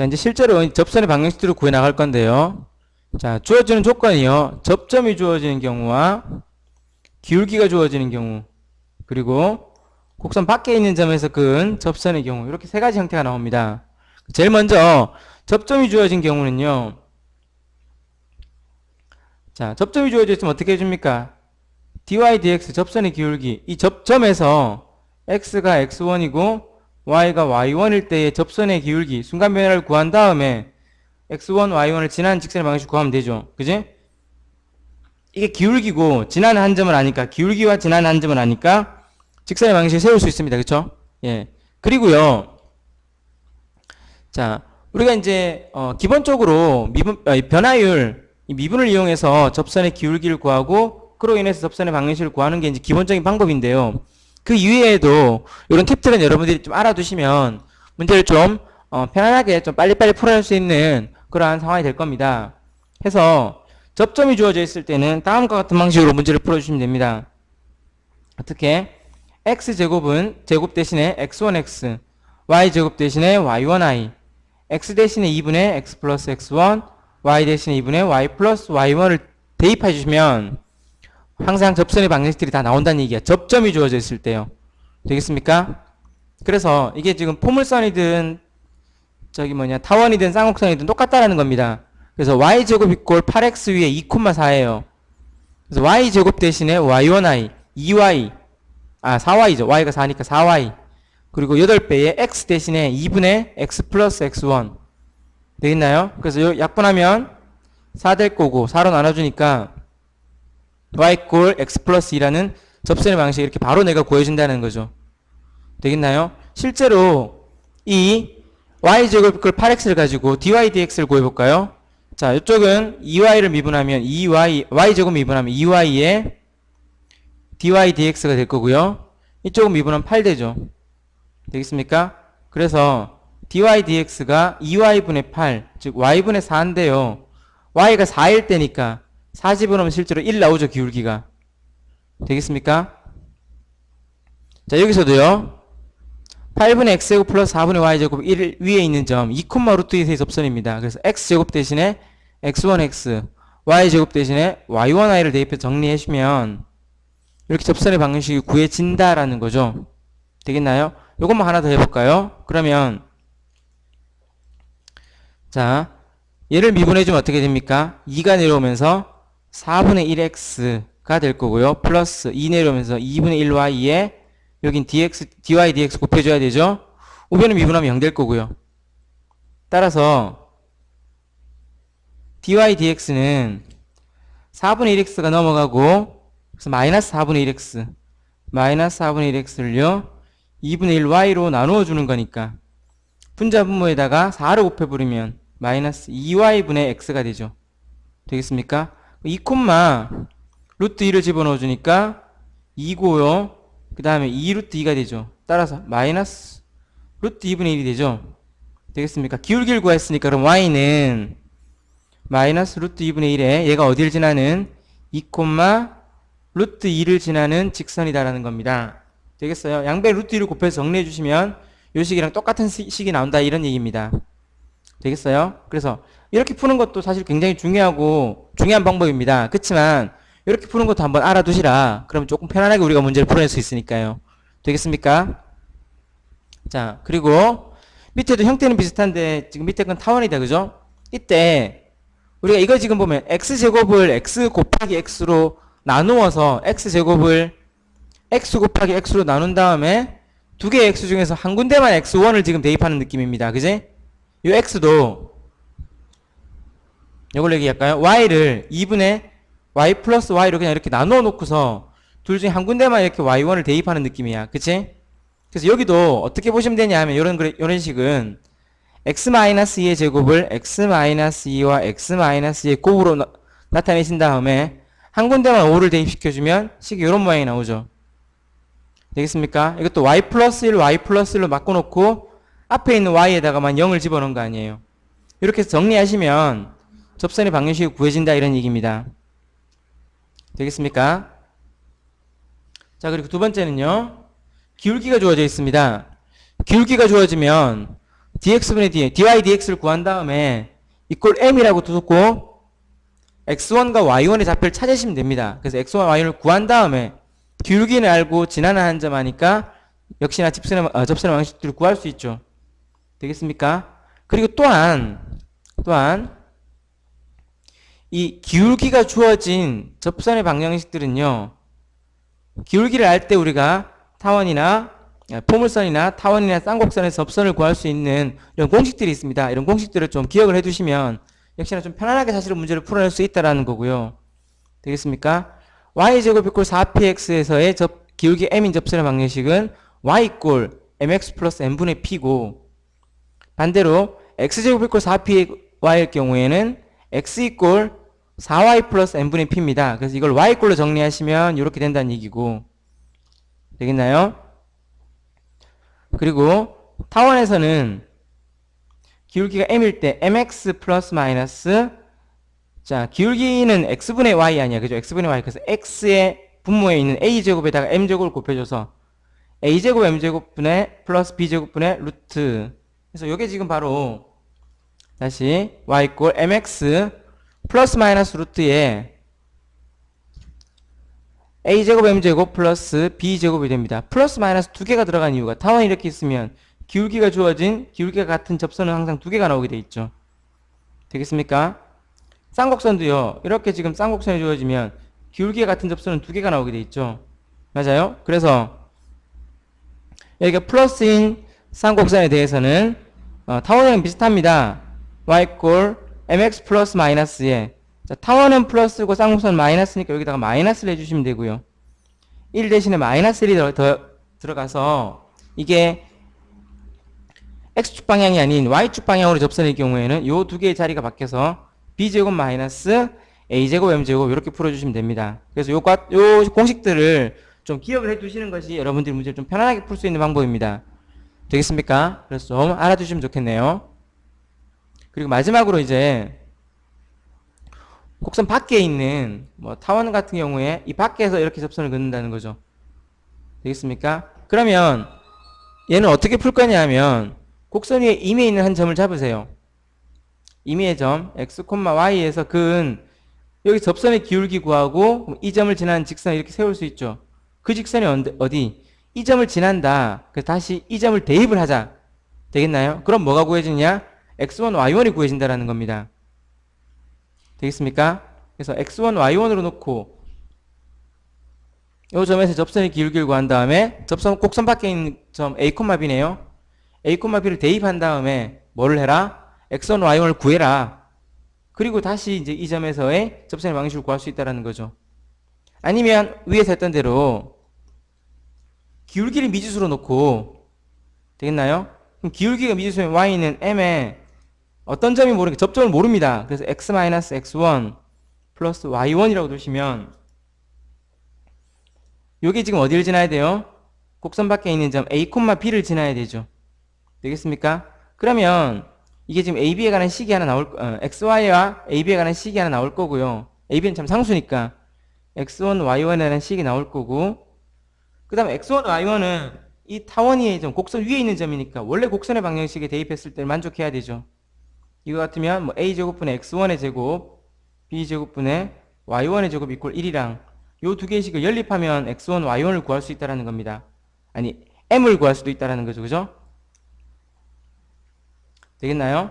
자, 이제 실제로 접선의 방정식들을 구해 나갈 건데요. 자, 주어지는 조건이요. 접점이 주어지는 경우와 기울기가 주어지는 경우, 그리고 곡선 밖에 있는 점에서 그은 접선의 경우, 이렇게 세 가지 형태가 나옵니다. 제일 먼저 접점이 주어진 경우는요. 자, 접점이 주어져 있으면 어떻게 해줍니까? dy dx 접선의 기울기, 이 접점에서 x가 x1이고 y가 y1일 때의 접선의 기울기, 순간 변화를 구한 다음에 x1, y1을 지나는 직선의 방식 구하면 되죠. 그지? 이게 기울기고 지나는 한 점을 아니까, 기울기와 지나는 한 점을 아니까 직선의 방식을 세울 수 있습니다. 그쵸? 예. 그리고요. 자, 우리가 이제 기본적으로 변화율, 이 미분을 이용해서 접선의 기울기를 구하고 그로 인해서 접선의 방정식을 구하는 게 이제 기본적인 방법인데요. 그 이외에도 이런 팁들은 여러분들이 좀 알아두시면 문제를 좀 편안하게 좀 빨리빨리 풀어낼 수 있는 그러한 상황이 될 겁니다. 해서 접점이 주어져 있을 때는 다음과 같은 방식으로 문제를 풀어주시면 됩니다. 어떻게? x제곱은 제곱 대신에 x1x, y제곱 대신에 y1i, x 대신에 2분의 x 플러스 x1, y 대신에 2분의 y 플러스 y1을 대입해 주시면 항상 접선의 방정식들이 다 나온다는 얘기야. 접점이 주어져 있을 때요. 되겠습니까? 그래서 이게 지금 포물선이든 타원이든 쌍곡선이든 똑같다라는 겁니다. 그래서 y제곱 이꼴 8x 위에 2,4예요. 그래서 y제곱 대신에 y1i, 2y, 4y죠. y가 4니까 4y. 그리고 8배에 x 대신에 2분의 x 플러스 x1. 되겠나요? 그래서 약분하면 4 될 거고 4로 나눠주니까 y 꼴 x 플러스 2라는 접선의 방식 이렇게 바로 내가 구해준다는 거죠. 되겠나요? 실제로 이 y제곱 이꼴 8x를 가지고 dy dx를 구해볼까요? 자, 이쪽은 2y를 미분하면 2y, y제곱 미분하면 2y에 dy dx가 될 거고요. 이쪽은 미분하면 8 되죠. 되겠습니까? 그래서 dy dx가 2y분의 8, 즉 y분의 4인데요. y가 4일 때니까 4 집어넣으면 실제로 1 나오죠, 기울기가. 되겠습니까? 자, 여기서도요. 8분의 x제곱 플러스 4분의 y제곱 1 위에 있는 점 2, 루트 2의 접선입니다. 그래서 x제곱 대신에 x1x, y제곱 대신에 y1i를 대입해서 정리해주면 이렇게 접선의 방정식이 구해진다라는 거죠. 되겠나요? 요것만 하나 더 해볼까요? 그러면 자, 얘를 미분해주면 어떻게 됩니까? 2가 내려오면서 4분의 1x가 될 거고요. 플러스 2 내려오면서 2분의 1y에 여긴 dx, dy dx 곱해줘야 되죠? 우변을 미분하면 0 될 거고요. 따라서 dy dx는 4분의 1x가 넘어가고 그래서 마이너스 4분의 1x 마이너스 4분의 1x를요 2분의 1y로 나누어 주는 거니까 분자 분모에다가 4를 곱해버리면 마이너스 2y분의 x가 되죠. 되겠습니까? 2, 루트 2를 집어넣어 주니까 2고요. 그 다음에 2 루트 2가 되죠. 따라서 마이너스 루트 2분의 1이 되죠. 되겠습니까? 기울기를 구했으니까 그럼 y는 마이너스 루트 2분의 1에 얘가 어디를 지나는 2, 루트 2를 지나는 직선이다라는 겁니다. 되겠어요? 양배 루트 2를 곱해서 정리해 주시면 요 식이랑 똑같은 식이 나온다 이런 얘기입니다. 되겠어요? 그래서 이렇게 푸는 것도 사실 굉장히 중요한 방법입니다. 그렇지만 이렇게 푸는 것도 한번 알아두시라. 그러면 조금 편안하게 우리가 문제를 풀어낼 수 있으니까요. 되겠습니까? 자, 그리고 밑에도 형태는 비슷한데 지금 밑에 건 타원이다. 그죠? 이때 우리가 이거 지금 보면 x제곱을 x 곱하기 x로 나누어서 x제곱을 x 곱하기 x로 나눈 다음에 두 개의 x 중에서 한 군데만 x1을 지금 대입하는 느낌입니다. 그지? 이 x도 이걸 얘기할까요? y를 2분의 y 플러스 y로 그냥 이렇게 나누어 놓고서 둘 중에 한 군데만 이렇게 y1을 대입하는 느낌이야. 그치? 그래서 여기도 어떻게 보시면 되냐 하면 이런 식은 x-2의 제곱을 x-2와 x-2의 곱으로 나타내신 다음에 한 군데만 5를 대입시켜주면 식이 이런 모양이 나오죠. 되겠습니까? 이것도 y 플러스 1, y 플러스 1로 바꿔놓고 앞에 있는 y에다가만 0을 집어넣은 거 아니에요. 이렇게 해서 정리하시면 접선의 방정식이 구해진다 이런 얘기입니다. 되겠습니까? 자, 그리고 두 번째는요. 기울기가 주어져 있습니다. 기울기가 주어지면 dx분의 dy dx를 구한 다음에 이꼴 m이라고 두고 x1과 y1의 좌표를 찾으시면 됩니다. 그래서 x1, y1을 구한 다음에 기울기는 알고 지나는 한 점 하니까 역시나 접선의 방식들을 구할 수 있죠. 되겠습니까? 그리고 또한 이 기울기가 주어진 접선의 방정식들은요, 기울기를 알 때 우리가 타원이나 포물선이나 타원이나 쌍곡선에서 접선을 구할 수 있는 이런 공식들이 있습니다. 이런 공식들을 좀 기억을 해두시면 역시나 좀 편안하게 사실은 문제를 풀어낼 수 있다라는 거고요. 되겠습니까? y제곱 이꼴 4px에서의 기울기 m인 접선의 방정식은 y 이꼴 mx 플러스 n분의 p고, 반대로 x제곱 이꼴 4py일 경우에는 x 이꼴 4y 플러스 n분의 p입니다. 그래서 이걸 y 이꼴로 정리하시면 이렇게 된다는 얘기고, 되겠나요? 그리고 타원에서는 기울기가 m일 때 mx 플러스 마이너스, 자, 기울기는 x분의 y 아니야, 그죠? x분의 y. 그래서 x의 분모에 있는 a제곱에다가 m제곱을 곱해줘서 a제곱 m제곱분의 플러스 b제곱분의 루트. 그래서 이게 지금 바로 다시 y 이꼴 mx 플러스 마이너스 루트에 a제곱 m제곱 플러스 b제곱이 됩니다. 플러스 마이너스 두 개가 들어간 이유가 타원이 이렇게 있으면 기울기가 주어진 기울기가 같은 접선은 항상 두 개가 나오게 돼 있죠. 되겠습니까? 쌍곡선도요, 이렇게 지금 쌍곡선이 주어지면 기울기가 같은 접선은 두 개가 나오게 돼 있죠. 맞아요? 그래서 여기가 플러스인 쌍곡선에 대해서는 타원이랑 비슷합니다. y 꼴 mx 플러스 마이너스에, 자, 타원은 플러스고 쌍곡선 마이너스니까 여기다가 마이너스를 해주시면 되고요. 1 대신에 마이너스 1이 더 들어가서 이게 x축 방향이 아닌 y축 방향으로 접선일 경우에는 요 두 개의 자리가 바뀌어서 b제곱 마이너스 a제곱 m제곱 이렇게 풀어주시면 됩니다. 그래서 요 공식들을 좀 기억을 해두시는 것이 여러분들이 문제를 좀 편안하게 풀 수 있는 방법입니다. 되겠습니까? 그래서 좀 알아두시면 좋겠네요. 그리고 마지막으로 이제 곡선 밖에 있는 뭐 타원 같은 경우에 이 밖에서 이렇게 접선을 긋는다는 거죠. 되겠습니까? 그러면 얘는 어떻게 풀 거냐 하면 곡선 위에 임에 있는 한 점을 잡으세요. 임의의 점 x, y에서 그은 여기 접선의 기울기 구하고 이 점을 지나는 직선을 이렇게 세울 수 있죠. 그 직선이 어디? 이 점을 지난다. 그래서 다시 이 점을 대입을 하자. 되겠나요? 그럼 뭐가 구해지냐? x1, y1이 구해진다라는 겁니다. 되겠습니까? 그래서 x1, y1으로 놓고 이 점에서 접선의 기울기를 구한 다음에 곡선 밖에 있는 점 a, b네요. a, b를 대입한 다음에 뭐를 해라? x1, y1을 구해라. 그리고 다시 이제 이 점에서의 접선의 방식을 구할 수 있다는 거죠. 아니면 위에서 했던 대로 기울기를 미지수로 놓고, 되겠나요? 그럼 기울기가 미지수면 y는 m에 어떤 점이 모르니까 접점을 모릅니다. 그래서 x-x1 플러스 y1이라고 두시면 요게 지금 어디를 지나야 돼요? 곡선 밖에 있는 점 a, b를 지나야 되죠. 되겠습니까? 그러면 이게 지금 AB에 관한 식이 하나 XY와 AB에 관한 식이 하나 나올 거고요. AB는 참 상수니까 X1, Y1에 관한 식이 나올 거고, 그 다음에 X1, Y1은 이 타원이 좀 곡선 위에 있는 점이니까 원래 곡선의 방정식에 대입했을 때 만족해야 되죠. 이거 같으면 뭐 A제곱분의 X1의 제곱, B제곱분의 Y1의 제곱 이꼴 1이랑 요 두 개의 식을 연립하면 X1, Y1을 구할 수 있다는 겁니다. 아니, M을 구할 수도 있다는 거죠. 그죠? 되겠나요?